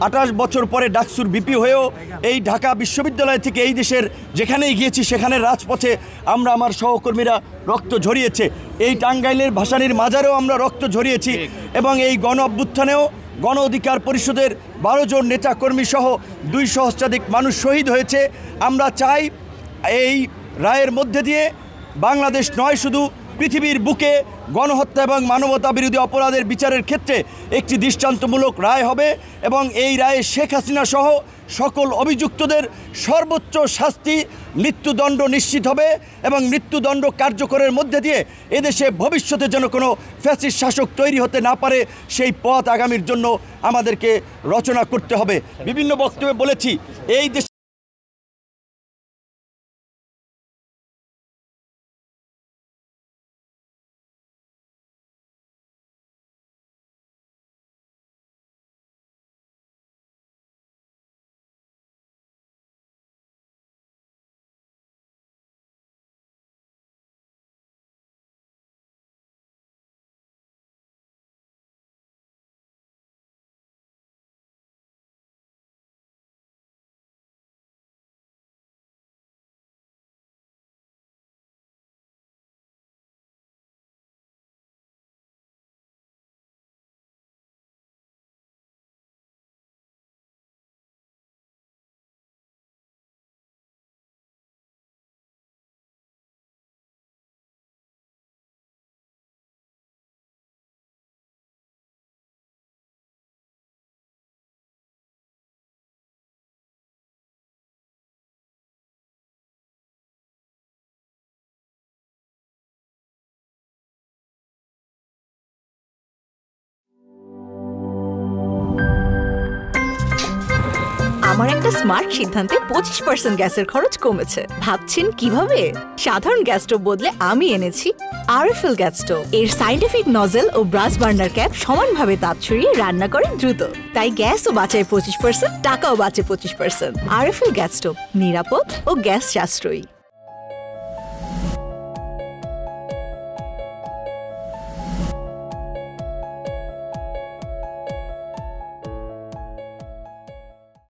28 বছর পরে ডাকসুর বিপি হয়েও এই ঢাকা বিশ্ববিদ্যালয় থেকে এই দেশের যেখানেই গিয়েছি সেখানে রাজপথে আমরা আমার সহকর্মীরা রক্ত ঝরিয়েছে। এই টাঙ্গাইলের ভাসানীর মাজারেও আমরা রক্ত ঝরিয়েছি এবং এই গণ অভ্যুত্থানেও গণ অধিকার পরিষদের 12 জন নেতাকর্মী সহ 200 সহস্রাধিক মানুষ শহীদ হয়েছে। আমরা চাই এই রায়ের মধ্যে দিয়ে বাংলাদেশ নয়, শুধু পৃথিবীর বুকে গণহত্যা এবং মানবতা বিরোধী অপরাধের বিচারের ক্ষেত্রে একটি দৃষ্টান্তমূলক রায় হবে এবং এই রায়ে শেখ হাসিনা সহ সকল অভিযুক্তদের সর্বোচ্চ শাস্তি মৃত্যুদণ্ড নিশ্চিত হবে এবং মৃত্যুদণ্ড কার্যকরের মধ্যে দিয়ে এদেশে ভবিষ্যতে যেন কোনো ফ্যাসিস্ট শাসক তৈরি হতে না পারে সেই পথ আগামীর জন্য আমাদেরকে রচনা করতে হবে। বিভিন্ন বক্তব্যে বলেছি এই দেশ আমার একটা স্মার্ট সিদ্ধান্তে 25% গ্যাসের খরচ কমেছে। ভাবছেন কিভাবে? সাধারণ গ্যাস স্টোভ বদলে আমি এনেছি আরএফএল গ্যাস স্টোভ। এর সাইন্টিফিক নজল ও ব্রাস বার্নার ক্যাপ সমানভাবে তাপ ছড়িয়ে রান্না করে দ্রুত, তাই গ্যাসও বাঁচায় 25%, টাকাও বাঁচে 25%। আরএফএল গ্যাস স্টোভ নিরাপদ ও গ্যাস সাশ্রয়ী।